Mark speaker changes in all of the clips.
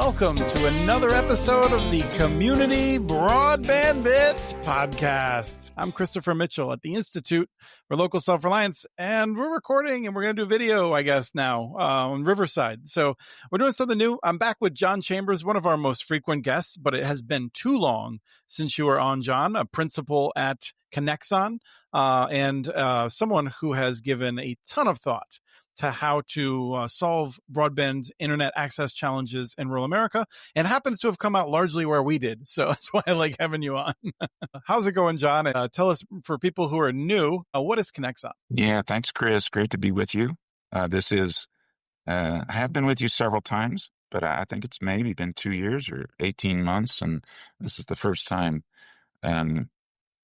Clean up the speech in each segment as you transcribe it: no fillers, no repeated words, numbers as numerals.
Speaker 1: welcome to another episode of the Community Broadband Bits podcast. I'm Christopher Mitchell at the Institute for Local Self-Reliance, and we're recording and we're going to do video, I guess, now on Riverside. So we're doing something new. I'm back with John Chambers, one of our most frequent guests, but it has been too long since you were on, John, a principal at Connexon, and someone who has given a ton of thought to how to solve broadband internet access challenges in rural America, and happens to have come out largely where we did. So that's why I like having you on. How's it going, John? Tell us, for people who are new, what is Connexon?
Speaker 2: Yeah, thanks, Chris. Great to be with you. I have been with you several times, but I think it's maybe been 2 years or 18 months, and this is the first time I'm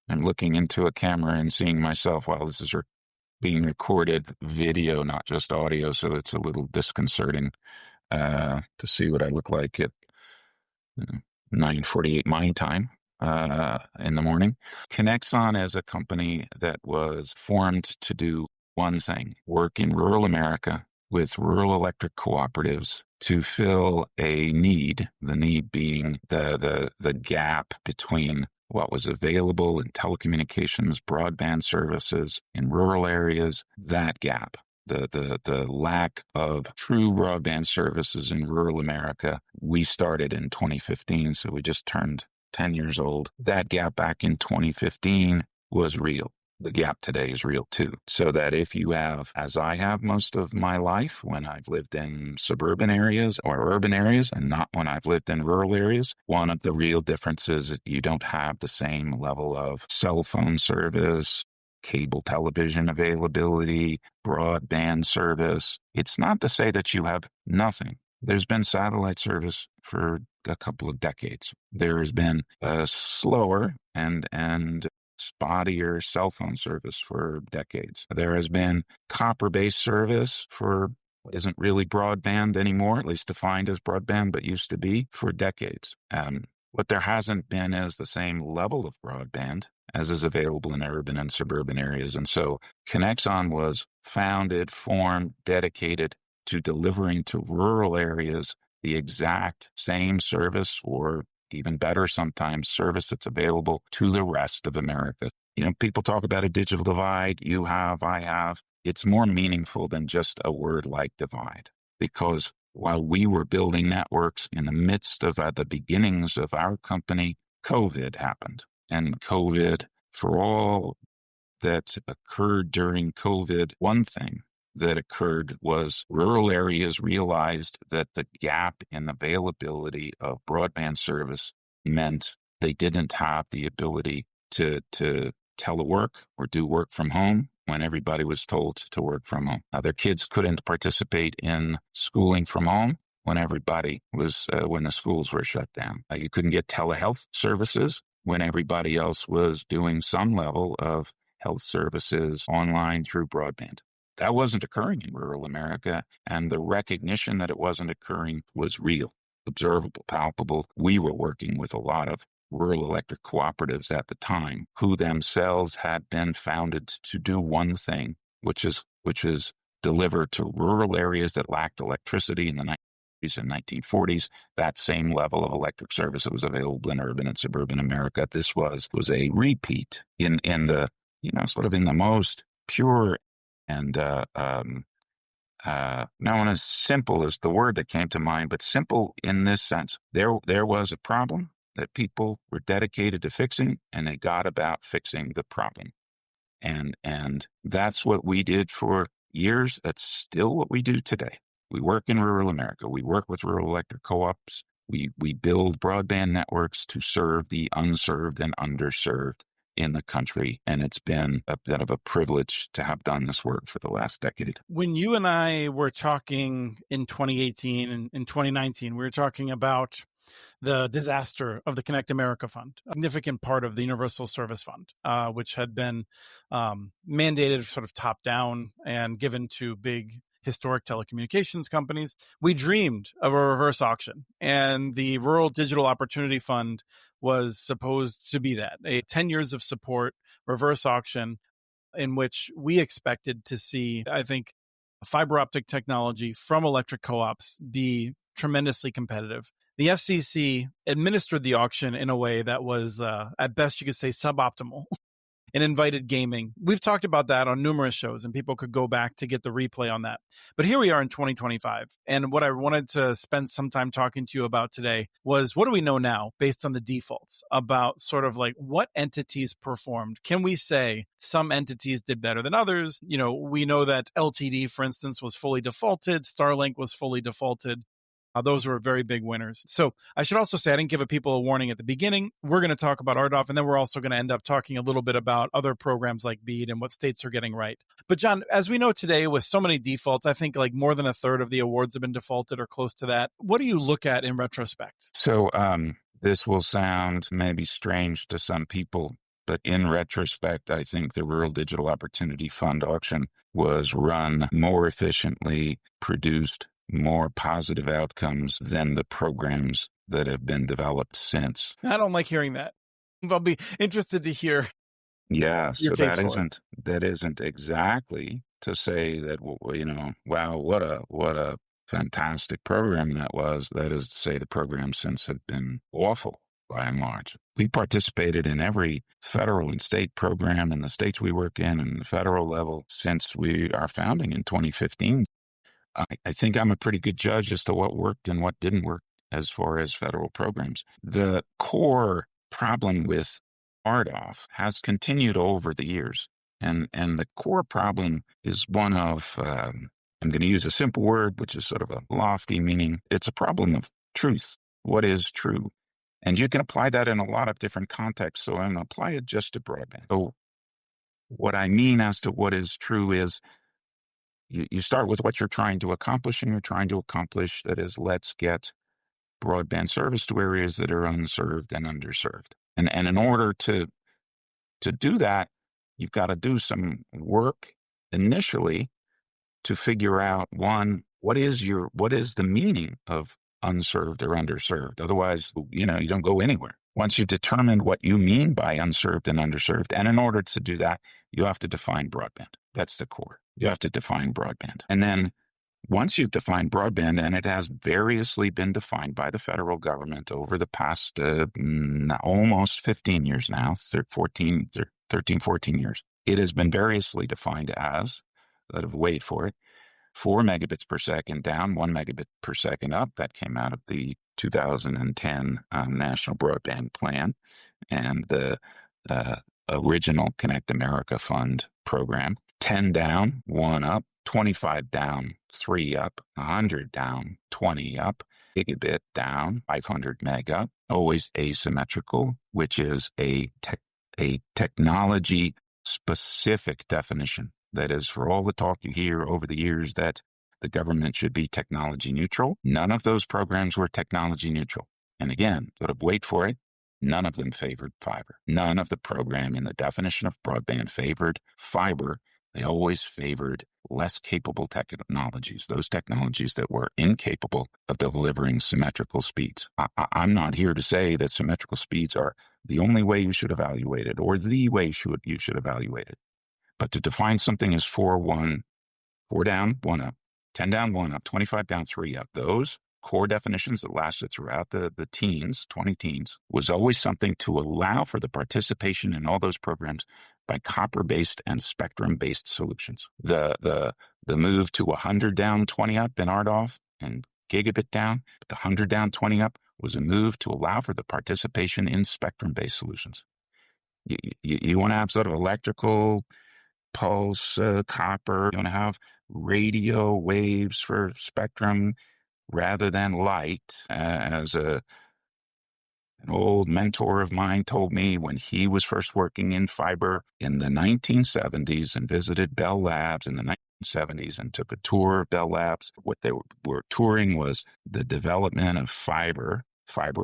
Speaker 2: looking into a camera and seeing myself while this is being recorded video, not just audio, so it's a little disconcerting to see what I look like at 9:48 my time in the morning. Connexon is a company that was formed to do one thing: work in rural America with rural electric cooperatives to fill a need, the need being the gap between what was available in telecommunications, broadband services in rural areas, that gap, the lack of true broadband services in rural America. We started in 2015, so we just turned 10 years old. That gap back in 2015 was real. The gap today is real too. So that if you have, as I have most of my life, when I've lived in suburban areas or urban areas and not when I've lived in rural areas, one of the real differences is you don't have the same level of cell phone service, cable television availability, broadband service. It's not to say that you have nothing. There's been satellite service for a couple of decades. There has been a slower and spottier cell phone service for decades. There has been copper-based service for what isn't really broadband anymore, at least defined as broadband, but used to be, for decades. What there hasn't been is the same level of broadband as is available in urban and suburban areas. And so Connexon was founded, formed, dedicated to delivering to rural areas the exact same service, or even better sometimes, service that's available to the rest of America. You know, people talk about a digital divide. You have, I have. It's more meaningful than just a word like divide, because while we were building networks in the midst of the beginnings of our company, COVID happened. And COVID, for all that occurred during COVID, one thing that occurred was rural areas realized that the gap in availability of broadband service meant they didn't have the ability to telework or do work from home when everybody was told to work from home. Their kids couldn't participate in schooling from home when everybody was, when the schools were shut down. You couldn't get telehealth services when everybody else was doing some level of health services online through broadband. That wasn't occurring in rural America, and the recognition that it wasn't occurring was real, observable, palpable. We were working with a lot of rural electric cooperatives at the time who themselves had been founded to do one thing, which is deliver to rural areas that lacked electricity in the 1930s and 1940s that same level of electric service that was available in urban and suburban America. This was a repeat in the, sort of in the most pure and not as simple as the word that came to mind, but simple in this sense. There was a problem that people were dedicated to fixing, and they got about fixing the problem. And that's what we did for years. That's still what we do today. We work in rural America. We work with rural electric co-ops. We build broadband networks to serve the unserved and underserved in the country. And it's been a bit of a privilege to have done this work for the last decade.
Speaker 1: When you and I were talking in 2018 and in 2019, we were talking about the disaster of the Connect America Fund, a significant part of the Universal Service Fund, which had been mandated sort of top down and given to big historic telecommunications companies. We dreamed of a reverse auction, and the Rural Digital Opportunity Fund was supposed to be that, a 10 years of support reverse auction in which we expected to see, I think, fiber optic technology from electric co-ops be tremendously competitive the FCC administered the auction in a way that was, at best you could say, suboptimal and invited gaming. We've talked about that on numerous shows, and people could go back to get the replay on that. But here we are in 2025. And what I wanted to spend some time talking to you about today was, what do we know now based on the defaults about sort of like what entities performed? Can we say some entities did better than others? You know, we know that LTD, for instance, was fully defaulted. Starlink was fully defaulted. Those were very big winners. So I should also say, I didn't give people a warning at the beginning. We're going to talk about RDOF, and then we're also going to end up talking a little bit about other programs like BEAD and what states are getting right. But John, as we know today, with so many defaults, I think like more than a third of the awards have been defaulted or close to that. What do you look at in retrospect?
Speaker 2: So this will sound maybe strange to some people, but in retrospect, I think the Rural Digital Opportunity Fund auction was run more efficiently, produced more positive outcomes than the programs that have been developed since.
Speaker 1: I don't like hearing that. I'll be interested to hear.
Speaker 2: Yeah, so
Speaker 1: Your case for it.
Speaker 2: that isn't exactly to say that, you know, wow, what a fantastic program that was. That is to say the programs since have been awful by and large. We participated in every federal and state program in the states we work in and the federal level since our founding in 2015. I think I'm a pretty good judge as to what worked and what didn't work as far as federal programs. The core problem with RDOF has continued over the years. And the core problem is one of, I'm going to use a simple word, which is sort of a lofty meaning. It's a problem of truth. What is true? And you can apply that in a lot of different contexts. So I'm going to apply it just to broadband. So what I mean as to what is true is, you start with what you're trying to accomplish, and you're trying to accomplish, that is, let's get broadband service to areas that are unserved and underserved. And in order to do that, you've got to do some work initially to figure out, one, what is the meaning of unserved or underserved? Otherwise, you don't go anywhere. Once you've determined what you mean by unserved and underserved, and in order to do that, you have to define broadband. That's the core. You have to define broadband. And then once you've defined broadband, and it has variously been defined by the federal government over the past almost 15 years now, 13, 14 years, it has been variously defined as, wait for it, 4 megabits per second down, 1 megabit per second up. That came out of the 2010 National Broadband Plan and the original Connect America Fund program. 10 down, 1 up, 25 down, 3 up, 100 down, 20 up, gigabit down, 500 meg up, always asymmetrical, which is a technology specific definition. That is, for all the talk you hear over the years that the government should be technology neutral, none of those programs were technology neutral. And again, wait for it, none of them favored fiber. None of the program in the definition of broadband favored fiber. They always favored less capable technologies, those technologies that were incapable of delivering symmetrical speeds. I'm not here to say that symmetrical speeds are the only way you should evaluate it or the way you should evaluate it. But to define something as 4 down, 1 up, 10 down, 1 up, 25 down, 3 up, those core definitions that lasted throughout the teens, 20 teens, was always something to allow for the participation in all those programs by copper-based and spectrum-based solutions. The move to 100 down, 20 up in RDOF and gigabit down, the 100 down, 20 up was a move to allow for the participation in spectrum-based solutions. You want to have sort of electrical pulse, copper. You want to have radio waves for spectrum rather than light, as an old mentor of mine told me when he was first working in fiber in the 1970s and visited Bell Labs in the 1970s and took a tour of Bell Labs. What they were touring was the development of fiber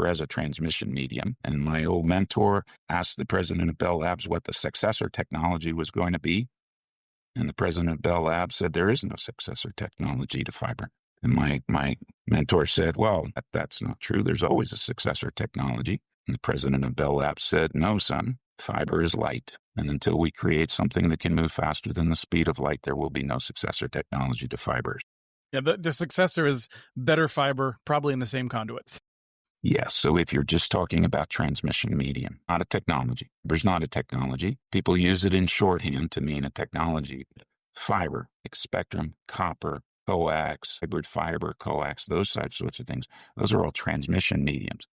Speaker 2: as a transmission medium. And my old mentor asked the president of Bell Labs what the successor technology was going to be. And the president of Bell Labs said, there is no successor technology to fiber. And my mentor said, well, that's not true. There's always a successor technology. And the president of Bell Labs said, no, son, fiber is light. And until we create something that can move faster than the speed of light, there will be no successor technology to fiber.
Speaker 1: Yeah, the successor is better fiber, probably in the same conduits.
Speaker 2: Yes. So if you're just talking about transmission medium, not a technology, there's not a technology. People use it in shorthand to mean a technology. Fiber, spectrum, copper, coax, hybrid fiber, coax, those sorts of things. Those are all transmission mediums.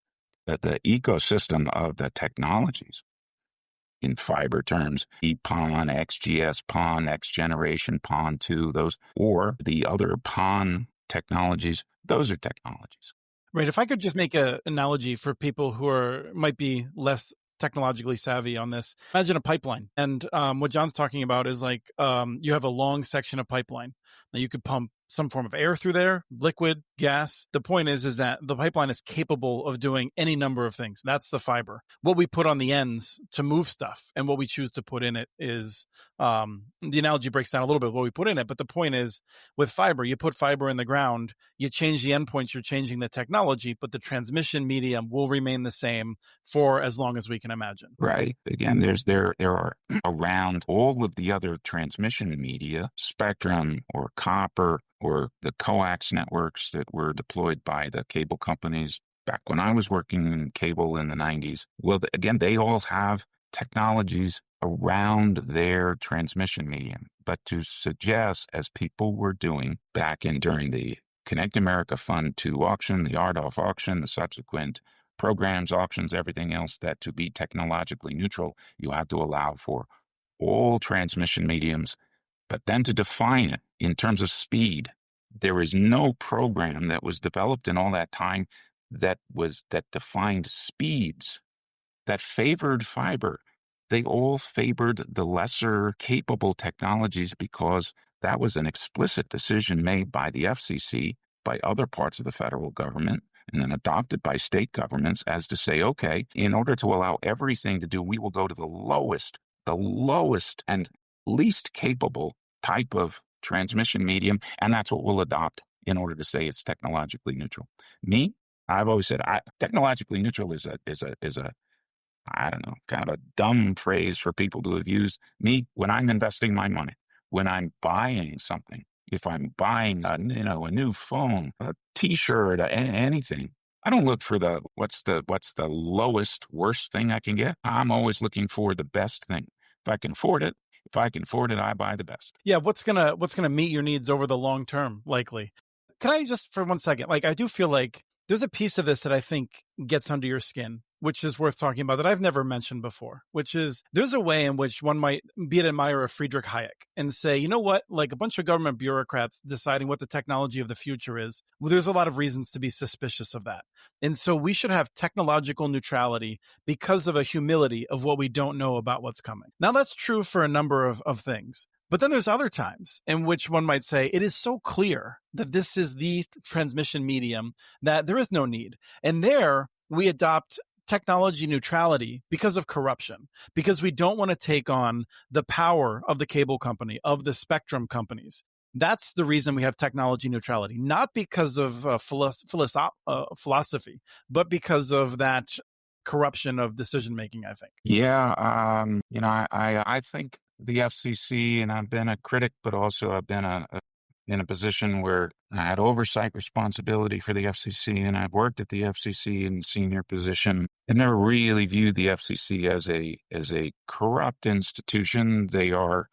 Speaker 2: But the ecosystem of the technologies in fiber terms, EPON, XGS PON, next generation PON 2, those, or the other PON technologies, those are technologies.
Speaker 1: Right. If I could just make an analogy for people who might be less technologically savvy on this, imagine a pipeline. And what John's talking about is like you have a long section of pipeline. Now you could pump some form of air through there, liquid, gas. The point is that the pipeline is capable of doing any number of things. That's the fiber. What we put on the ends to move stuff and what we choose to put in it is the analogy breaks down a little bit what we put in it. But the point is with fiber, you put fiber in the ground, you change the endpoints, you're changing the technology, but the transmission medium will remain the same for as long as we can imagine.
Speaker 2: Right. Again, there are around all of the other transmission media, spectrum or copper or the coax networks that were deployed by the cable companies back when I was working in cable in the 90s. Well, again, they all have technologies around their transmission medium. But to suggest, as people were doing back in during the Connect America Fund 2 auction, the RDOF auction, the subsequent programs, auctions, everything else, that to be technologically neutral, you have to allow for all transmission mediums. But then to define it in terms of speed, there is no program that was developed in all that time that defined speeds that favored fiber. They all favored the lesser capable technologies because that was an explicit decision made by the FCC, by other parts of the federal government, and then adopted by state governments as to say, okay, in order to allow everything to do, we will go to the lowest and least capable type of transmission medium, and that's what we'll adopt in order to say it's technologically neutral. I've always said technologically neutral is a I don't know, kind of a dumb phrase for people to have used. Me, when I'm investing my money, when I'm buying something, if I'm buying a new phone, a T-shirt, anything, I don't look for what's the lowest, worst thing I can get. I'm always looking for the best thing. If I can afford it, I buy the best.
Speaker 1: Yeah, what's gonna meet your needs over the long term, likely. Can I just for 1 second, I do feel like there's a piece of this that I think gets under your skin, which is worth talking about that I've never mentioned before, which is there's a way in which one might be an admirer of Friedrich Hayek and say, you know what, like a bunch of government bureaucrats deciding what the technology of the future is. Well, there's a lot of reasons to be suspicious of that. And so we should have technological neutrality because of a humility of what we don't know about what's coming. Now, that's true for a number of things. But then there's other times in which one might say it is so clear that this is the transmission medium that there is no need. And there we adopt technology neutrality because of corruption, because we don't want to take on the power of the cable company, of the spectrum companies. That's the reason we have technology neutrality, not because of philosophy, but because of that corruption of decision making, I think.
Speaker 2: Yeah, I think the FCC, and I've been a critic, but also I've been in a position where I had oversight responsibility for the FCC, and I've worked at the FCC in senior position, and never really viewed the FCC as a corrupt institution. They are,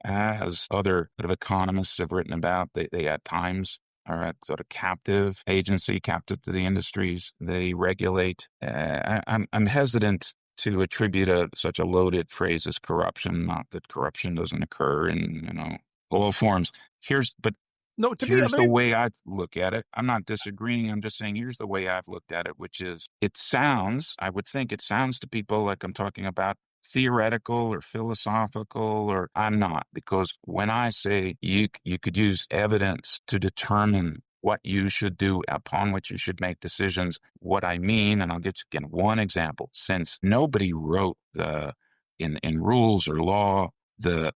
Speaker 2: as other sort of economists have written about, they at times are a sort of captive agency, captive to the industries they regulate. I'm hesitant to attribute such a loaded phrase as corruption. Not that corruption doesn't occur in all forms. Here's the way I look at it. I'm not disagreeing. I'm just saying here's the way I've looked at it, which is I would think it sounds to people like I'm talking about theoretical or philosophical, or I'm not, because when I say you could use evidence to determine what you should do, upon which you should make decisions, what I mean, and I'll give you again one example, since nobody wrote in rules or law, the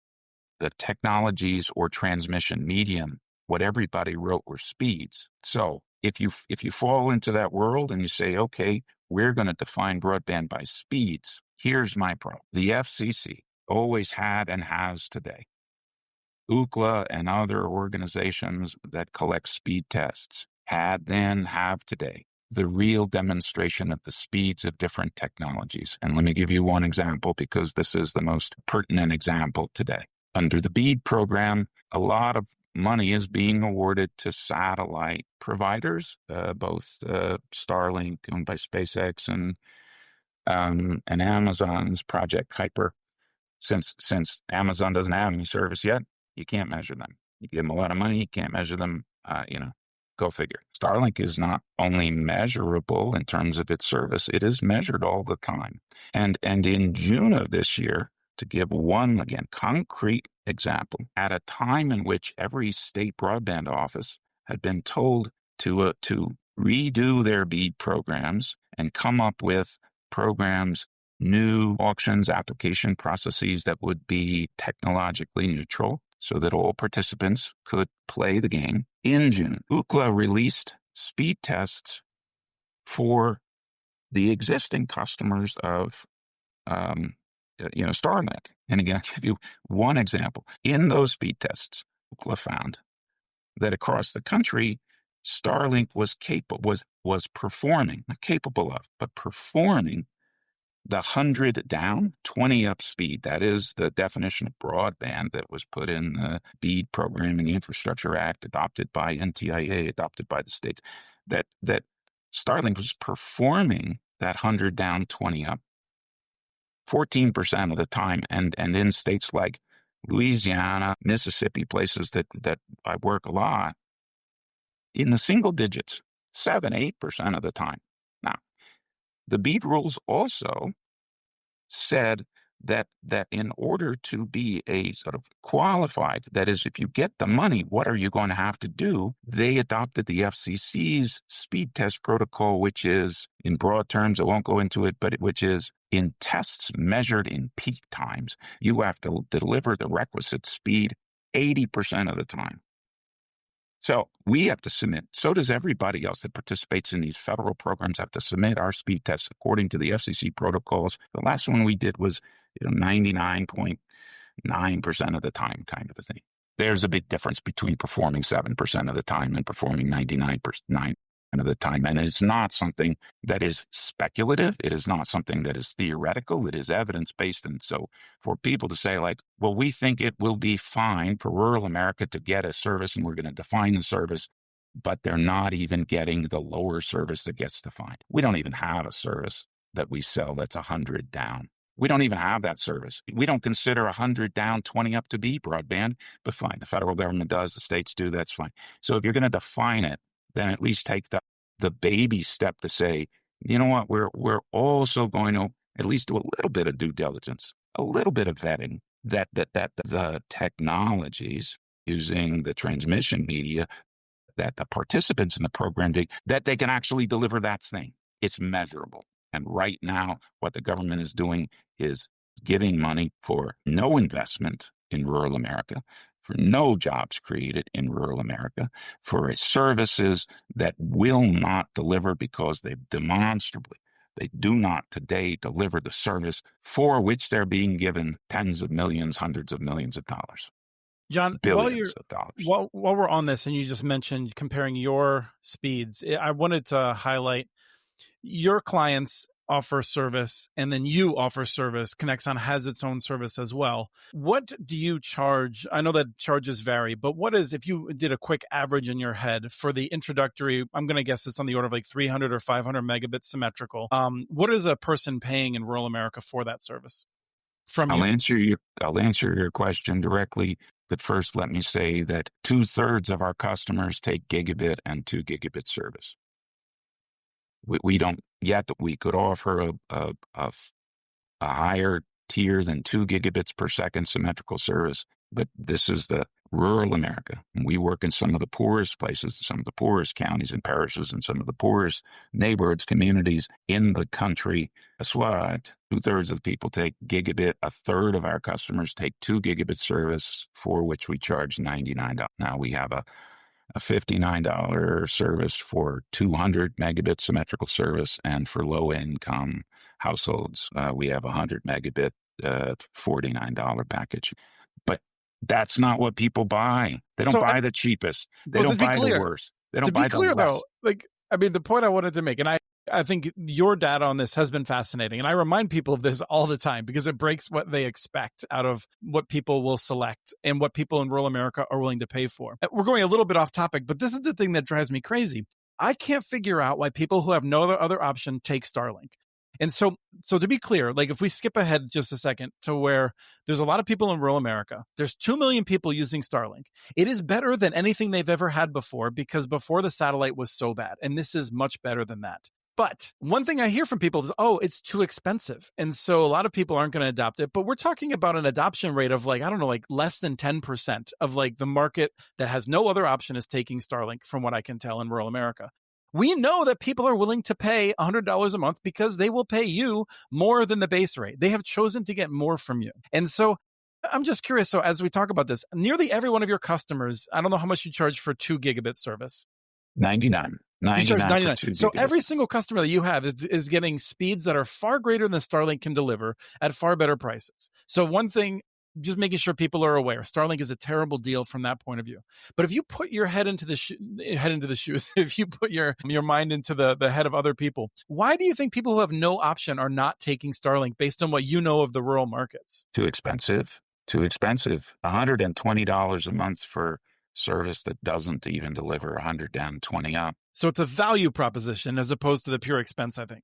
Speaker 2: technologies or transmission medium, what everybody wrote were speeds. So if you fall into that world and you say, okay, we're going to define broadband by speeds, here's my problem. The FCC always had and has today. Ookla and other organizations that collect speed tests had then, have today, the real demonstration of the speeds of different technologies. And let me give you one example because this is the most pertinent example today. Under the BEAD program, a lot of money is being awarded to satellite providers, both Starlink, owned by SpaceX, and Amazon's Project Kuiper. Since Amazon doesn't have any service yet, you can't measure them. You give them a lot of money, you can't measure them. Go figure. Starlink is not only measurable in terms of its service; it is measured all the time. And in June of this year, to give one again concrete example, at a time in which every state broadband office had been told to redo their BEAD programs and come up with programs, new auctions, application processes that would be technologically neutral so that all participants could play the game. In June, Ookla released speed tests for the existing customers of Starlink. And again, I'll give you one example. In those speed tests, Ookla found that across the country, Starlink was performing, not capable of, but performing the 100 down, 20 up speed. That is the definition of broadband that was put in the BEAD program in the Infrastructure Act, adopted by NTIA, adopted by the states, that Starlink was performing that 100 down, 20 up 14% of the time. And in states like Louisiana, Mississippi, places that I work a lot, in the single digits, 7-8% of the time. Now, the BEAD rules also said that in order to be a sort of qualified, that is, if you get the money, what are you going to have to do? They adopted the FCC's speed test protocol, which is, in broad terms, I won't go into it, but which is in tests measured in peak times, you have to deliver the requisite speed 80% of the time. So we have to submit, so does everybody else that participates in these federal programs have to submit our speed tests according to the FCC protocols. The last one we did was 99.9% of the time, kind of a thing. There's a big difference between performing 7% of the time and performing 99% of the time. And it's not something that is speculative. It is not something that is theoretical. It is evidence-based. And so for people to say like, well, we think it will be fine for rural America to get a service and we're going to define the service, but they're not even getting the lower service that gets defined. We don't even have a service that we sell that's 100 down. We don't even have that service. We don't consider 100 down, 20 up to be broadband, but fine. The federal government does, the states do, that's fine. So if you're going to define it, then at least take the baby step to say, you know what, we're also going to at least do a little bit of due diligence, a little bit of vetting that the technologies using the transmission media, that the participants in the program, that they can actually deliver that thing. It's measurable. And right now, what the government is doing is giving money for no investment in rural America, for no jobs created in rural America, for services that will not deliver because they do not today deliver the service for which they're being given tens of millions, hundreds of millions of dollars.
Speaker 1: John,
Speaker 2: billions of dollars.
Speaker 1: While we're on this, and you just mentioned comparing your speeds, I wanted to highlight your clients offer service, and then you offer service. Connexon has its own service as well. What do you charge? I know that charges vary, but what is, if you did a quick average in your head for the introductory, I'm going to guess it's on the order of like 300 or 500 megabits symmetrical. What is a person paying in rural America for that service?
Speaker 2: I'll answer your question directly. But first, let me say that 2/3 of our customers take gigabit and 2 gigabit service. We don't yet. We could offer a higher tier than 2 gigabits per second symmetrical service, but this is the rural America. And we work in some of the poorest places, some of the poorest counties and parishes, and some of the poorest neighborhoods, communities in the country. Guess what? 2/3 of the people take gigabit. 1/3 of our customers take 2 gigabit service, for which we charge $99. Now we have a $59 service for 200 megabit symmetrical service. And for low income households, we have 100 megabit, $49 package. But that's not what people buy. They don't buy the cheapest. They don't buy the worst. They don't buy the less.
Speaker 1: Though, like I mean, the point I wanted to make, and I think your data on this has been fascinating. And I remind people of this all the time because it breaks what they expect out of what people will select and what people in rural America are willing to pay for. We're going a little bit off topic, but this is the thing that drives me crazy. I can't figure out why people who have no other option take Starlink. And so to be clear, like if we skip ahead just a second to where there's a lot of people in rural America, there's 2 million people using Starlink. It is better than anything they've ever had before because before the satellite was so bad. And this is much better than that. But one thing I hear from people is, oh, it's too expensive. And so a lot of people aren't going to adopt it. But we're talking about an adoption rate of like, I don't know, like less than 10% of like the market that has no other option is taking Starlink from what I can tell in rural America. We know that people are willing to pay $100 a month because they will pay you more than the base rate. They have chosen to get more from you. And so I'm just curious. So as we talk about this, nearly every one of your customers, I don't know how much you charge for 2 gigabit service.
Speaker 2: 99.
Speaker 1: You charge 99. So
Speaker 2: gigabit.
Speaker 1: every single customer that you have is getting speeds that are far greater than Starlink can deliver at far better prices. So one thing, just making sure people are aware, Starlink is a terrible deal from that point of view. But if you put your head into the shoes, if you put your mind into the head of other people, why do you think people who have no option are not taking Starlink based on what you know of the rural markets?
Speaker 2: Too expensive. $120 a month for service that doesn't even deliver 120 up.
Speaker 1: So it's a value proposition as opposed to the pure expense, I think.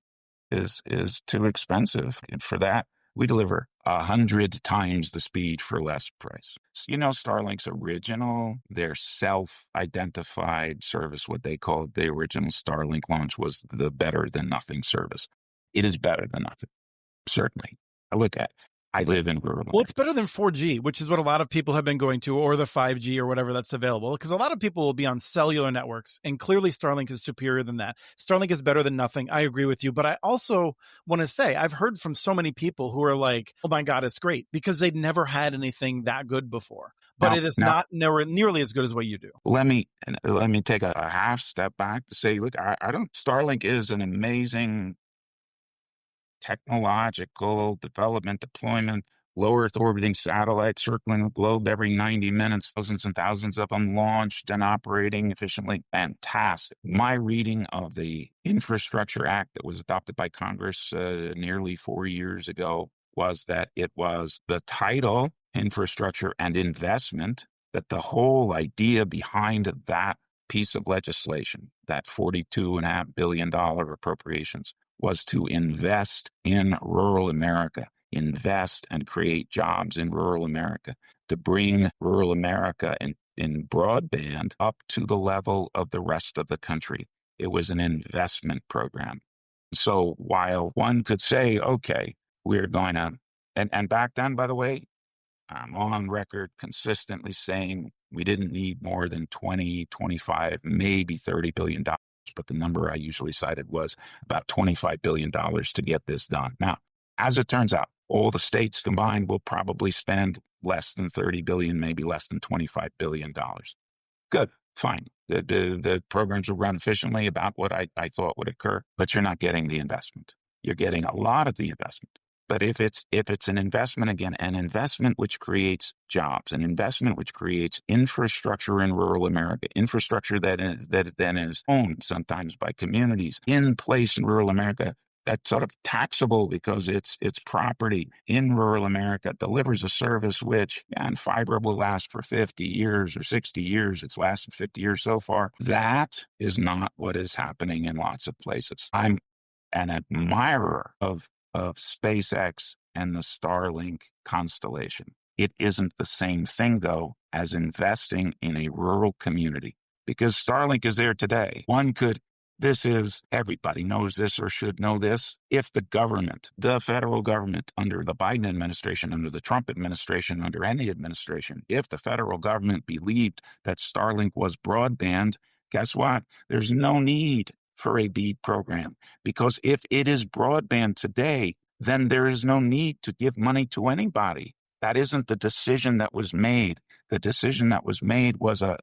Speaker 2: Is too expensive. And for that, we deliver 100 times the speed for less price. You know, Starlink's original, their self-identified service, what they called the original Starlink launch, was the better than nothing service. It is better than nothing, certainly. I live in rural America.
Speaker 1: Well, it's better than 4G, which is what a lot of people have been going to, or the 5G or whatever that's available, because a lot of people will be on cellular networks, and clearly Starlink is superior than that. Starlink is better than nothing. I agree with you, but I also want to say I've heard from so many people who are like, oh my God, it's great, because they'd never had anything that good before. But it is not nearly as good as what you do.
Speaker 2: Let me take a half step back to say, look, Starlink is an amazing technological development, deployment, low Earth orbiting satellites circling the globe every 90 minutes, thousands and thousands of them launched and operating efficiently. Fantastic. My reading of the Infrastructure Act that was adopted by Congress nearly 4 years ago was that it was the title, infrastructure and investment, that the whole idea behind that piece of legislation, that $42.5 billion appropriations, was to invest in rural America, invest and create jobs in rural America, to bring rural America in broadband up to the level of the rest of the country. It was an investment program. So while one could say, okay, we're going to, and back then, by the way, I'm on record consistently saying we didn't need more than 20, 25, maybe $30 billion. But the number I usually cited was about $25 billion to get this done. Now, as it turns out, all the states combined will probably spend less than $30 billion, maybe less than $25 billion. Good, fine. The programs will run efficiently about what I thought would occur, but you're not getting the investment. You're getting a lot of the investment. But if it's an investment, again, an investment which creates jobs, an investment which creates infrastructure in rural America, infrastructure that then is owned sometimes by communities in place in rural America, that's sort of taxable because it's property in rural America, delivers a service which, and fiber will last for 50 years or 60 years. It's lasted 50 years so far. That is not what is happening in lots of places. I'm an admirer of SpaceX and the Starlink constellation. It isn't the same thing, though, as investing in a rural community, because Starlink is there today. Everybody knows this or should know this. If the government, the federal government, under the Biden administration, under the Trump administration, under any administration, if the federal government believed that Starlink was broadband, guess what? There's no need for a BEAD program, because if it is broadband today, then there is no need to give money to anybody. That isn't the decision that was made. The decision that was made was a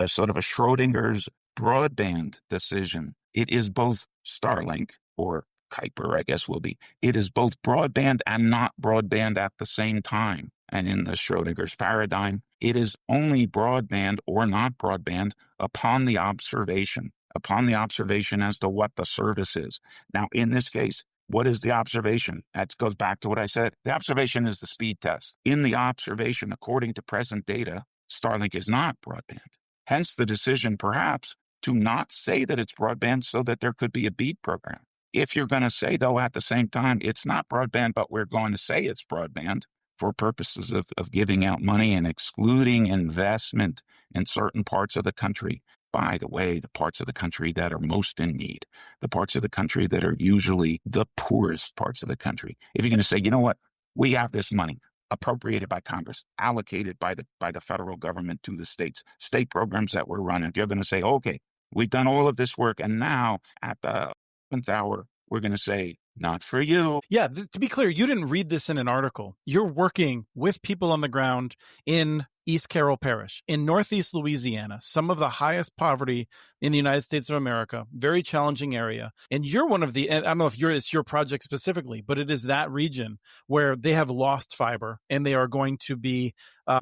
Speaker 2: sort of a Schrodinger's broadband decision. It is both Starlink, or Kuiper, I guess will be. It is both broadband and not broadband at the same time. And in the Schrodinger's paradigm, it is only broadband or not broadband upon the observation upon the observation as to what the service is. Now, in this case, what is the observation? That goes back to what I said. The observation is the speed test. In the observation, according to present data, Starlink is not broadband. Hence the decision, perhaps, to not say that it's broadband so that there could be a BEAD program. If you're going to say, though, at the same time, it's not broadband, but we're going to say it's broadband for purposes of giving out money and excluding investment in certain parts of the country. By the way, the parts of the country that are most in need, the parts of the country that are usually the poorest parts of the country. If you're going to say, you know what, we have this money appropriated by Congress, allocated by the federal government to the state programs that we're running. If you're going to say, okay, we've done all of this work, and now at the 11th hour, we're going to say, not for you.
Speaker 1: Yeah, to be clear, you didn't read this in an article. You're working with people on the ground in East Carroll Parish, in Northeast Louisiana, some of the highest poverty in the United States of America, very challenging area. And you're one of the, and I don't know if it's your project specifically, but it is that region where they have lost fiber and they are going to be,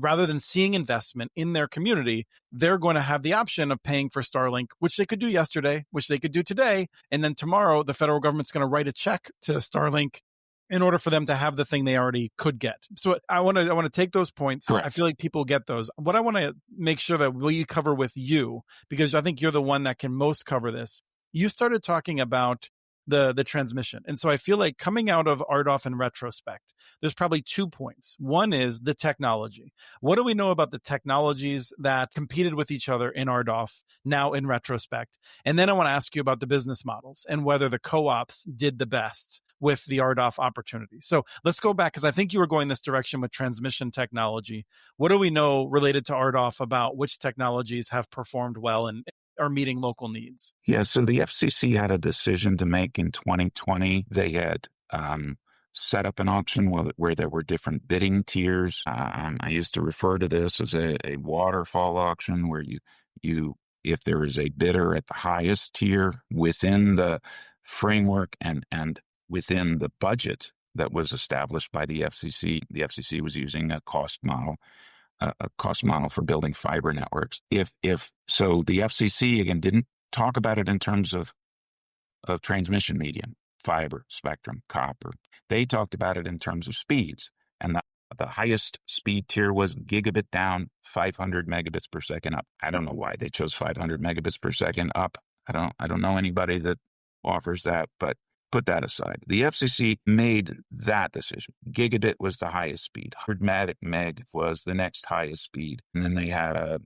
Speaker 1: rather than seeing investment in their community, they're going to have the option of paying for Starlink, which they could do yesterday, which they could do today. And then tomorrow, the federal government's going to write a check to Starlink in order for them to have the thing they already could get. So I want to take those points.
Speaker 2: Correct.
Speaker 1: I feel like people get those. What I want to make sure that we cover with you, because I think you're the one that can most cover this. You started talking about the transmission. And so I feel like coming out of RDOF in retrospect, there's probably 2 points. One is the technology. What do we know about the technologies that competed with each other in RDOF now in retrospect? And then I want to ask you about the business models and whether the co-ops did the best with the RDOF opportunity. So let's go back, because I think you were going this direction with transmission technology. What do we know related to RDOF about which technologies have performed well and are meeting local needs?
Speaker 2: Yeah, so the FCC had a decision to make in 2020. They had set up an auction where there were different bidding tiers. I used to refer to this as a waterfall auction, where you if there is a bidder at the highest tier within the framework and within the budget that was established by the FCC was using a cost model for building fiber networks. If so, the FCC again didn't talk about it in terms of transmission medium, fiber, spectrum, copper. They talked about it in terms of speeds, and the highest speed tier was gigabit down, 500 megabits per second up. I don't know why they chose 500 megabits per second up. I don't know anybody that offers that, but put that aside. The FCC made that decision. Gigabit was the highest speed. 100 meg was the next highest speed. And then they had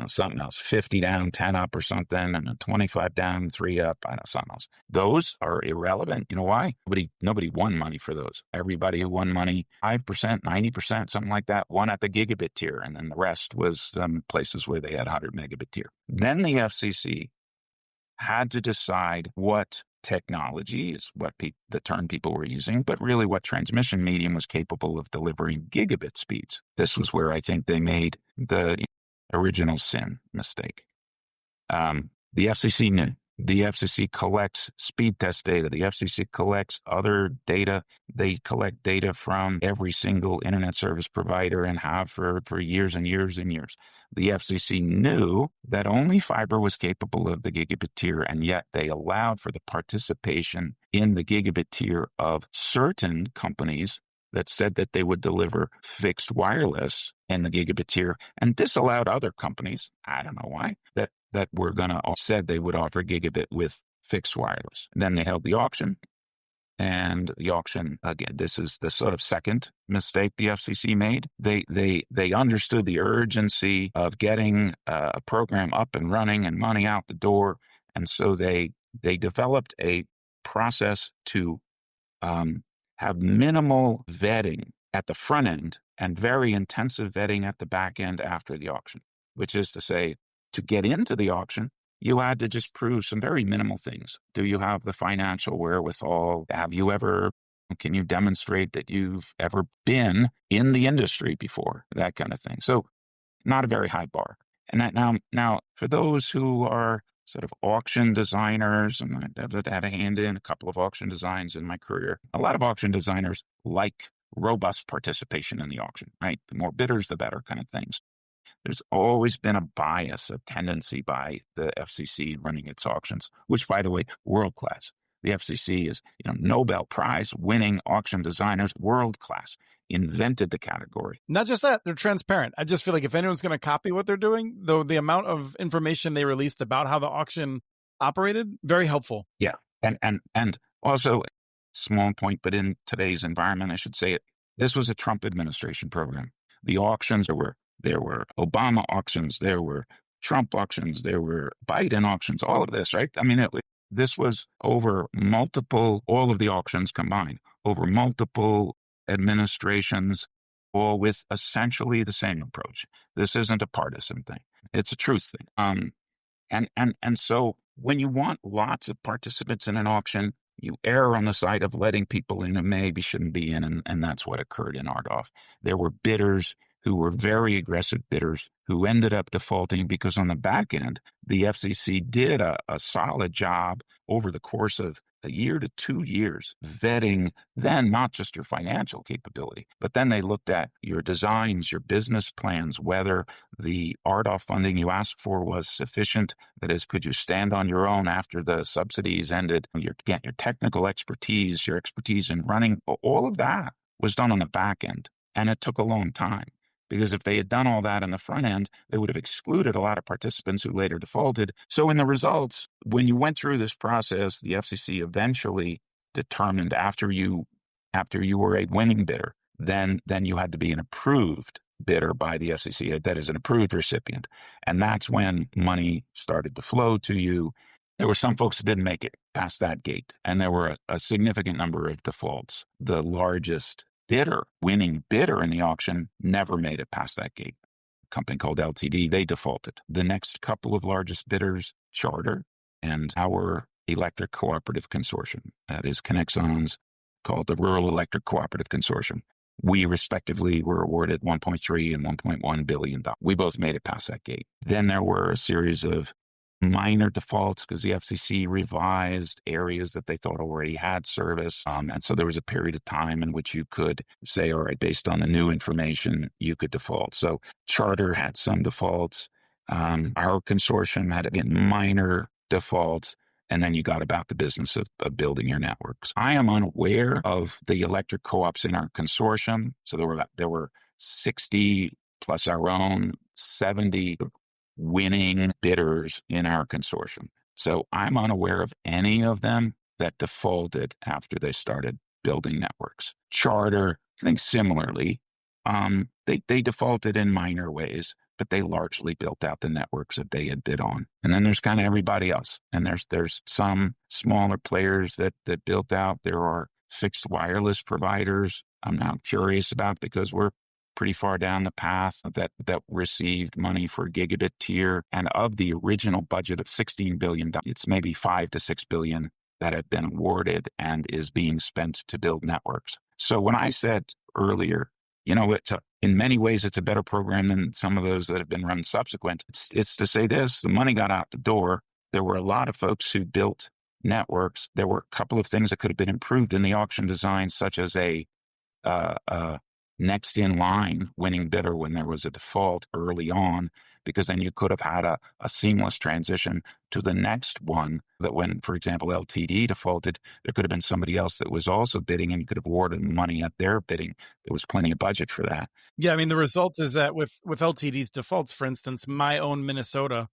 Speaker 2: something else, 50 down, 10 up or something, and a 25 down, 3 up, I don't know, something else. Those are irrelevant. You know why? Nobody won money for those. Everybody who won money, 5%, 90%, something like that, won at the gigabit tier. And then the rest was places where they had 100 megabit tier. Then the FCC had to decide what technology is the term people were using, but really what transmission medium was capable of delivering gigabit speeds. This was where I think they made the original sin mistake. The FCC knew. The FCC collects speed test data. The FCC collects other data. They collect data from every single internet service provider and have for years and years and years. The FCC knew that only fiber was capable of the gigabit tier, and yet they allowed for the participation in the gigabit tier of certain companies that said that they would deliver fixed wireless in the gigabit tier, and disallowed other companies, I don't know why, that were going to, said they would offer gigabit with fixed wireless. Then they held the auction, and the auction, again, this is the sort of second mistake the FCC made. They understood the urgency of getting a program up and running and money out the door, and so they developed a process to have minimal vetting at the front end and very intensive vetting at the back end after the auction, which is to say, to get into the auction, you had to just prove some very minimal things. Do you have the financial wherewithal? Can you demonstrate that you've ever been in the industry before? That kind of thing. So not a very high bar. And that now for those who are sort of auction designers, and I've had a hand in a couple of auction designs in my career. A lot of auction designers like robust participation in the auction, right? The more bidders, the better kind of things. There's always been a bias, a tendency by the FCC in running its auctions, which, by the way, world class. The FCC is, Nobel Prize winning auction designers, world class, invented the category.
Speaker 1: Not just that, they're transparent. I just feel like if anyone's going to copy what they're doing, though, the amount of information they released about how the auction operated, very helpful.
Speaker 2: Yeah. And also, small point, but in today's environment, I should say it, this was a Trump administration program. The auctions, there were Obama auctions, there were Trump auctions, there were Biden auctions, all of this, right? I mean, this was over all of the auctions combined, over multiple administrations, all with essentially the same approach. This isn't a partisan thing. It's a truth thing. And so when you want lots of participants in an auction, you err on the side of letting people in who maybe shouldn't be in, and that's what occurred in RDOF. There were bidders who were very aggressive bidders who ended up defaulting because on the back end, the FCC did a solid job over the course of a year to 2 years vetting then not just your financial capability, but then they looked at your designs, your business plans, whether the RDOF funding you asked for was sufficient. That is, could you stand on your own after the subsidies ended? Your technical expertise, your expertise in running, all of that was done on the back end. And it took a long time. Because if they had done all that in the front end, they would have excluded a lot of participants who later defaulted. So in the results, when you went through this process, the FCC eventually determined after you were a winning bidder, then you had to be an approved bidder by the FCC, that is an approved recipient. And that's when money started to flow to you. There were some folks who didn't make it past that gate, and there were a significant number of defaults. The largest winning bidder in the auction, never made it past that gate. A company called LTD, they defaulted. The next couple of largest bidders, Charter and our Electric Cooperative Consortium, that is Connexon's, called the Rural Electric Cooperative Consortium. We respectively were awarded $1.3 and $1.1 billion. We both made it past that gate. Then there were a series of minor defaults because the FCC revised areas that they thought already had service. And so there was a period of time in which you could say, all right, based on the new information, you could default. So Charter had some defaults. Our consortium had, again, minor defaults. And then you got about the business of building your networks. I am unaware of the electric co-ops in our consortium. So there were 60 plus our own 70 winning bidders in our consortium. So I'm unaware of any of them that defaulted after they started building networks. Charter, I think similarly, they defaulted in minor ways, but they largely built out the networks that they had bid on. And then there's kind of everybody else. And there's some smaller players that built out. There are fixed wireless providers I'm now curious about because we're pretty far down the path that received money for gigabit tier. And of the original budget of $16 billion, it's maybe $5 to $6 billion that have been awarded and is being spent to build networks. So when I said earlier, in many ways, it's a better program than some of those that have been run subsequent. It's to say this, the money got out the door. There were a lot of folks who built networks. There were a couple of things that could have been improved in the auction design, such as a next in line winning bidder when there was a default early on, because then you could have had a seamless transition to the next one that when, for example, LTD defaulted, there could have been somebody else that was also bidding and you could have awarded money at their bidding. There was plenty of budget for that.
Speaker 1: Yeah, I mean, the result is that with LTD's defaults, for instance, my own Minnesota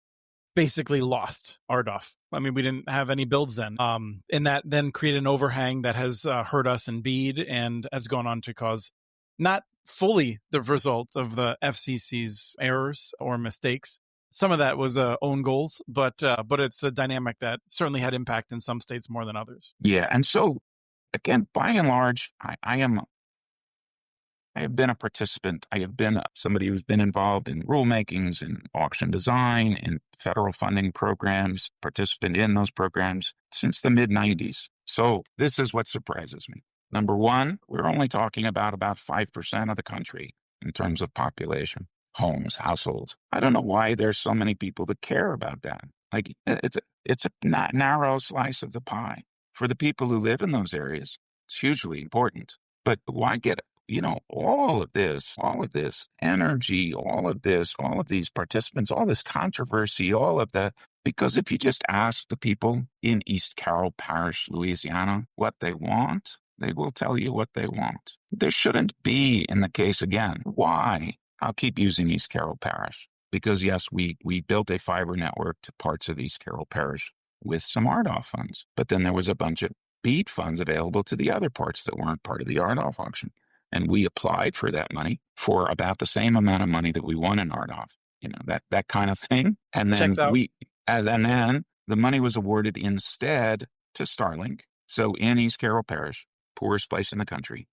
Speaker 1: basically lost RDOF. I mean, we didn't have any builds then. And that then created an overhang that has hurt us in BEAD and has gone on to cause not fully the result of the FCC's errors or mistakes. Some of that was own goals, but it's a dynamic that certainly had impact in some states more than others.
Speaker 2: Yeah, and so again, by and large, I have been a participant. I have been somebody who's been involved in rulemakings, in auction design, in federal funding programs, participant in those programs since the mid-90s. So this is what surprises me. Number one, we're only talking about 5% of the country in terms of population, homes, households. I don't know why there's so many people that care about that. Like it's a narrow slice of the pie. For the people who live in those areas, it's hugely important. But why get all of this energy, all of these participants, all this controversy, all of that. Because if you just ask the people in East Carroll Parish, Louisiana, what they want, they will tell you what they want. There shouldn't be, in the case again, why? I'll keep using East Carroll Parish because, yes, we built a fiber network to parts of East Carroll Parish with some RDOF funds, but then there was a bunch of BEAD funds available to the other parts that weren't part of the RDOF auction. And we applied for that money for about the same amount of money that we won in RDOF, that kind of thing. And then
Speaker 1: Checks out.
Speaker 2: and then the money was awarded instead to Starlink. So in East Carroll Parish, poorest place in the country,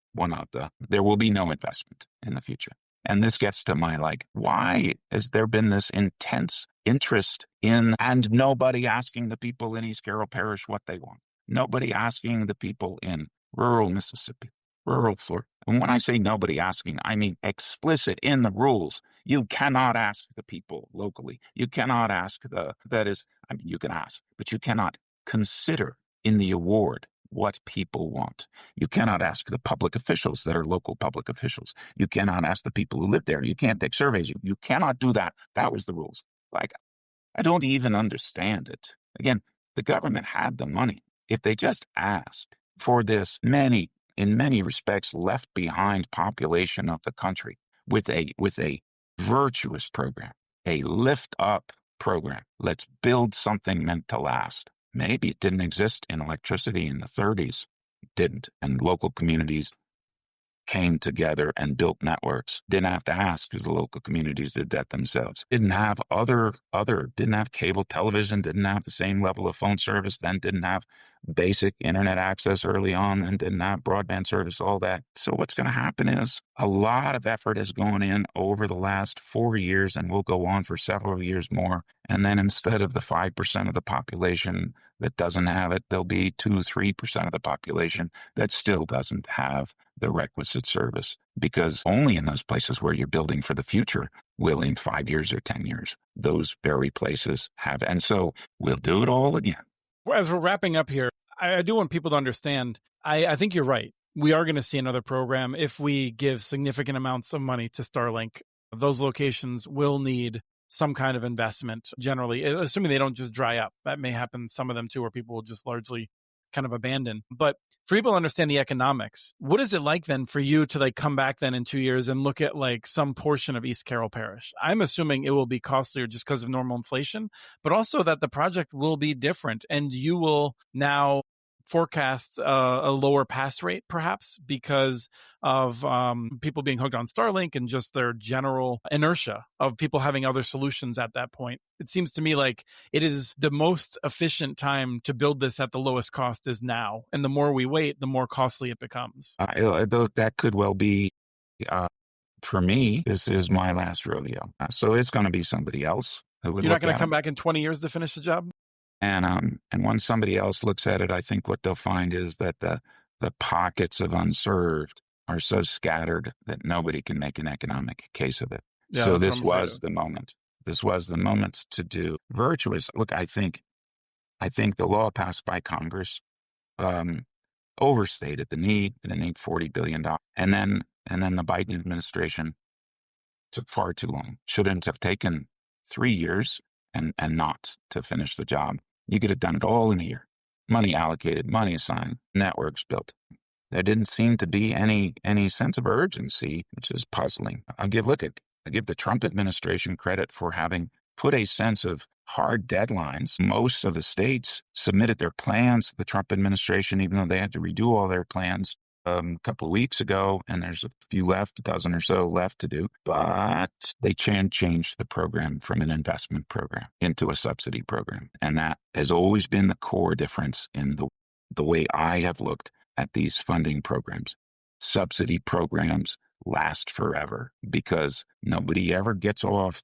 Speaker 2: there will be no investment in the future. And this gets to my, why has there been this intense interest in, and nobody asking the people in East Carroll Parish what they want? Nobody asking the people in rural Mississippi, rural Florida. And when I say nobody asking, I mean explicit in the rules. You cannot ask the people locally. You cannot ask you can ask, but you cannot consider in the award what people want. You cannot ask the public officials that are local public officials. You cannot ask the people who live there. You can't take surveys. You cannot do that. That was the rules. I don't even understand it. Again, the government had the money. If they just asked for this in many respects, left behind population of the country with a virtuous program, a lift up program. Let's build something meant to last. Maybe it didn't exist in electricity in the 30s. It didn't. And local communities came together and built networks. Didn't have to ask because the local communities did that themselves. Didn't have didn't have cable television, didn't have the same level of phone service, then didn't have basic internet access early on, and didn't have broadband service, all that. So what's going to happen is a lot of effort has gone in over the last 4 years and will go on for several years more. And then instead of the 5% of the population that doesn't have it, there'll be 2-3% of the population that still doesn't have the requisite service, because only in those places where you're building for the future will in 5 years or 10 years, those very places have. And so we'll do it all again.
Speaker 1: As we're wrapping up here, I do want people to understand, I think you're right. We are going to see another program if we give significant amounts of money to Starlink. Those locations will need some kind of investment generally, assuming they don't just dry up. That may happen, some of them too, where people will just largely kind of abandon. But for people to understand the economics, what is it like then for you to come back then in 2 years and look at some portion of East Carroll Parish? I'm assuming it will be costlier just because of normal inflation, but also that the project will be different and you will now forecast a lower pass rate, perhaps because of people being hooked on Starlink and just their general inertia of people having other solutions at that point. It seems to me like it is the most efficient time to build this at the lowest cost is now. And the more we wait, the more costly it becomes.
Speaker 2: That could well be, for me, this is my last rodeo. So it's going to be somebody else.
Speaker 1: You're not going to come back in 20 years to finish the job?
Speaker 2: And when somebody else looks at it, I think what they'll find is that the pockets of unserved are so scattered that nobody can make an economic case of it. Yeah, so this was the moment. This was the moment to do virtuous. Look, I think the law passed by Congress overstated the need. They need $40 billion. And then the Biden administration took far too long. Shouldn't have taken 3 years and not to finish the job. You could have done it all in a year. Money allocated, money assigned, networks built. There didn't seem to be any sense of urgency, which is puzzling. I give the Trump administration credit for having put a sense of hard deadlines. Most of the states submitted their plans to the Trump administration, even though they had to redo all their plans a couple of weeks ago, and there's a few left, a dozen or so left to do. But they changed the program from an investment program into a subsidy program. And that has always been the core difference in the way I have looked at these funding programs. Subsidy programs last forever because nobody ever gets off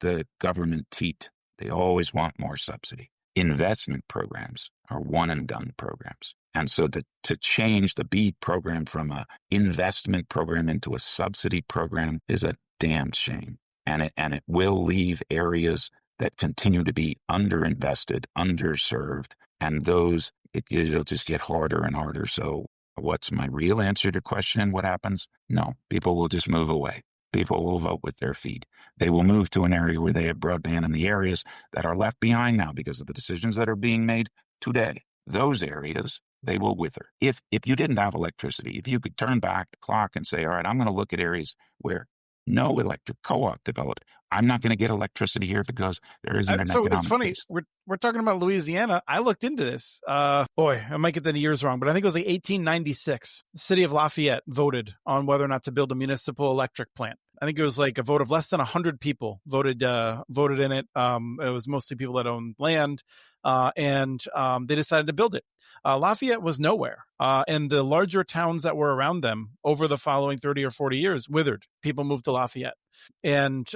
Speaker 2: the government teat. They always want more subsidy. Investment programs are one and done programs. And so to change the BEAD program from an investment program into a subsidy program is a damn shame. And it will leave areas that continue to be underinvested, underserved, and those, it'll just get harder and harder. So What's my real answer to your question? What happens? No, people will just move away. People will vote with their feet. They will move to an area where they have broadband, in the areas that are left behind now because of the decisions that are being made today. Those areas, they will wither. If you didn't have electricity, if you could turn back the clock and say, all right, I'm going to look at areas where no electric co-op developed. I'm not going to get electricity here because there isn't an
Speaker 1: So
Speaker 2: economic
Speaker 1: it's funny.
Speaker 2: case.
Speaker 1: We're talking about Louisiana. I looked into this. Boy, I might get the years wrong, but I think it was like 1896. The city of Lafayette voted on whether or not to build a municipal electric plant. I think it was like a vote of less than 100 people voted in it. It was mostly people that owned land, and they decided to build it. Lafayette was nowhere, and the larger towns that were around them over the following 30 or 40 years withered. People moved to Lafayette, and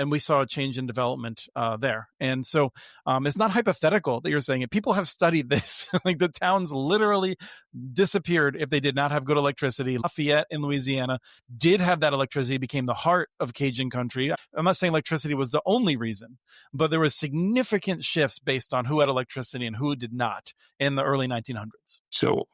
Speaker 1: we saw a change in development there. And so it's not hypothetical that you're saying it. People have studied this. Like the towns literally disappeared if they did not have good electricity. Lafayette in Louisiana did have that electricity, became the heart of Cajun country. I'm not saying electricity was the only reason, but there was significant shifts based on who had electricity and who did not in the early 1900s.
Speaker 2: So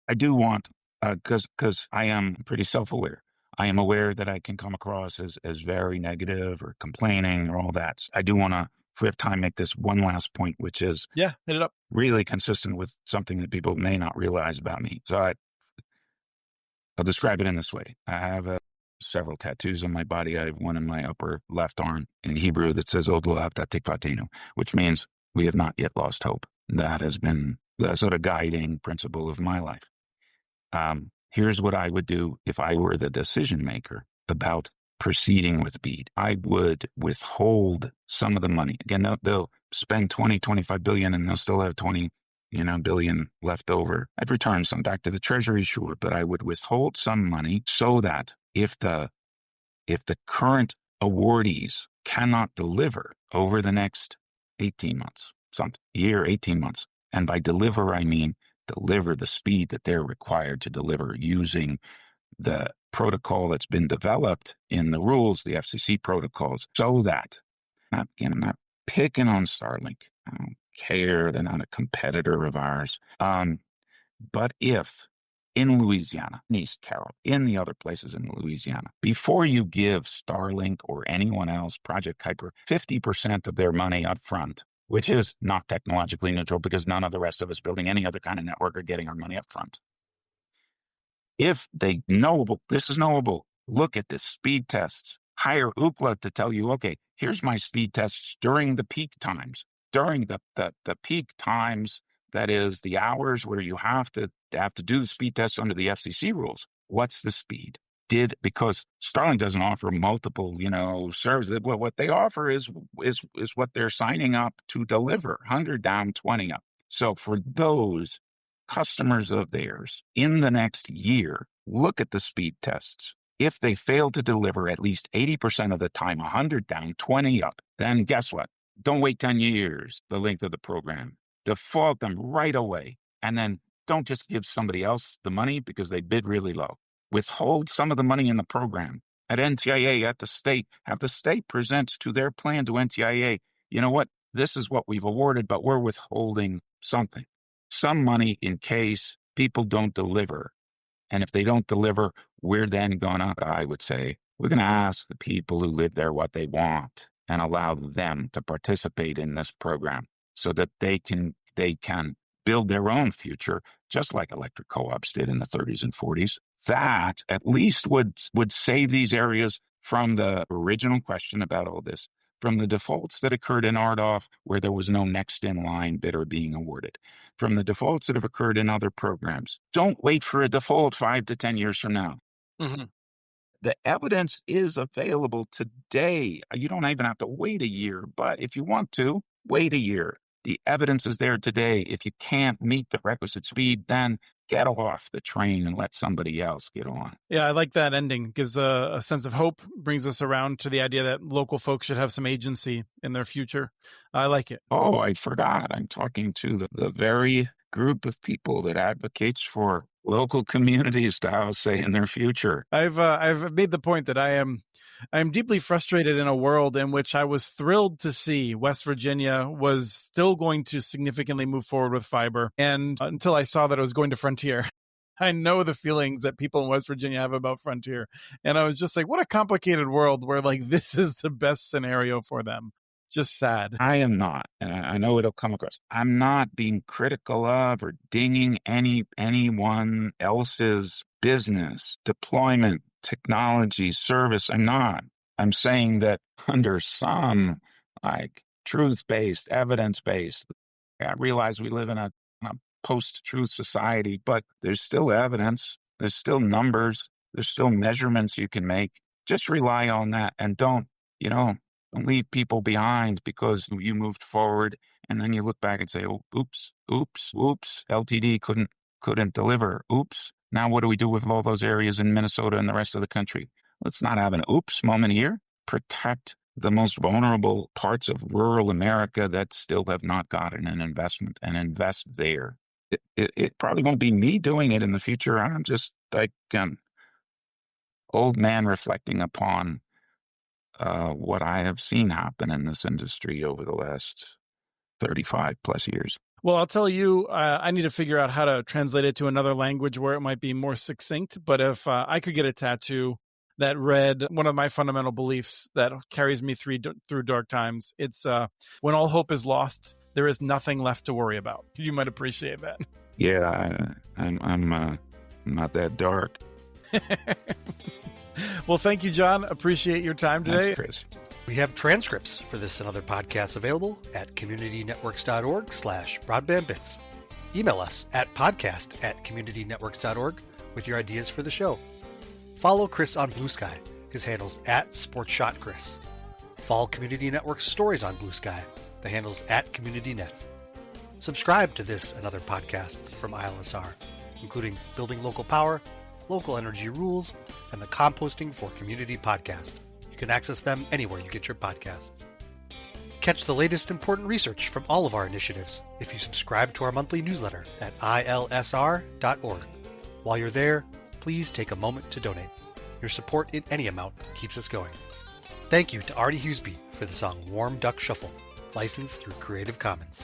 Speaker 2: I do want, because I am pretty self-aware. I am aware that I can come across as very negative or complaining or all that. I do want to, if we have time, make this one last point, which is
Speaker 1: hit it up.
Speaker 2: Really consistent with something that people may not realize about me. So I'll describe it in this way. I have several tattoos on my body. I have one in my upper left arm in Hebrew that says Od lo avta tikvatenu, which means we have not yet lost hope. That has been the sort of guiding principle of my life. Here's what I would do if I were the decision maker about proceeding with BEAD. I would withhold some of the money. Again, they'll spend 25 billion and they'll still have 20 billion left over. I'd return some back to the Treasury, sure, but I would withhold some money so that if the current awardees cannot deliver over the next 18 months, some year, 18 months, and by deliver, I mean deliver the speed that they're required to deliver using the protocol that's been developed in the rules, the FCC protocols, so that, I'm not picking on Starlink. I don't care. They're not a competitor of ours. But if in Louisiana, in East Carroll, in the other places in Louisiana, before you give Starlink or anyone else, Project Kuiper, 50% of their money up front, which is not technologically neutral because none of the rest of us building any other kind of network are getting our money up front. If they knowable, this is knowable, look at the speed tests, hire Ookla to tell you, okay, here's my speed tests during the peak times, during the peak times, that is the hours where you have to do the speed tests under the FCC rules. What's the speed? Because Starlink doesn't offer multiple, services. Well, what they offer is what they're signing up to deliver, 100 down, 20 up. So for those customers of theirs in the next year, look at the speed tests. If they fail to deliver at least 80% of the time, 100 down, 20 up, then guess what? Don't wait 10 years, the length of the program. Default them right away. And then don't just give somebody else the money because they bid really low. Withhold some of the money in the program. At NTIA, at the state, have the state presents to their plan to NTIA, you know what? This is what we've awarded, but we're withholding something. Some money in case people don't deliver. And if they don't deliver, we're then I would say, we're going to ask the people who live there what they want and allow them to participate in this program so that they can build their own future, just like electric co-ops did in the 30s and 40s. That at least would save these areas from the original question about all this, from the defaults that occurred in RDOF where there was no next in line bidder being awarded, from the defaults that have occurred in other programs. Don't wait for a default 5 to 10 years from now. Mm-hmm. The evidence is available today. You don't even have to wait a year, but if you want to, wait a year. The evidence is there today. If you can't meet the requisite speed, then get off the train and let somebody else get on.
Speaker 1: Yeah, I like that ending. Gives a sense of hope, brings us around to the idea that local folks should have some agency in their future. I like it.
Speaker 2: Oh, I forgot. I'm talking to the very group of people that advocates for local communities to have a say in their future.
Speaker 1: I've made the point that I am deeply frustrated in a world in which I was thrilled to see West Virginia was still going to significantly move forward with fiber, and until I saw that it was going to Frontier. I know the feelings that people in West Virginia have about Frontier. And I was just like, what a complicated world where like this is the best scenario for them. Just sad.
Speaker 2: I am not, and I know it'll come across. I'm not being critical of or dinging anyone else's business, deployment, technology, service. I'm not. I'm saying that under some like truth-based, evidence-based, I realize we live in a post-truth society, but there's still evidence, there's still numbers, there's still measurements you can make. Just rely on that and don't leave people behind because you moved forward and then you look back and say, oh, oops, LTD couldn't deliver. Oops. Now what do we do with all those areas in Minnesota and the rest of the country? Let's not have an oops moment here. Protect the most vulnerable parts of rural America that still have not gotten an investment and invest there. It probably won't be me doing it in the future. I'm just like old man reflecting upon what I have seen happen in this industry over the last 35 plus years.
Speaker 1: Well, I'll tell you, I need to figure out how to translate it to another language where it might be more succinct. But if I could get a tattoo that read one of my fundamental beliefs that carries me through dark times, it's when all hope is lost, there is nothing left to worry about. You might appreciate that.
Speaker 2: Yeah, I'm not that dark.
Speaker 1: Well, thank you, John. Appreciate your time today.
Speaker 2: Thanks, Chris.
Speaker 3: We have transcripts for this and other podcasts available at communitynetworks.org/broadbandbits. Email us at podcast@communitynetworks.org with your ideas for the show. Follow Chris on Blue Sky. His handle's @SportsShotChris. Follow Community Network's stories on Blue Sky. The handle's @CommunityNets. Subscribe to this and other podcasts from ILSR, including Building Local Power, Local Energy Rules, and the Composting for Community podcast. You can access them anywhere you get your podcasts. Catch the latest important research from all of our initiatives if you subscribe to our monthly newsletter at ilsr.org. While you're there, please take a moment to donate. Your support in any amount keeps us going. Thank you to Artie Huseby for the song Warm Duck Shuffle, licensed through Creative Commons.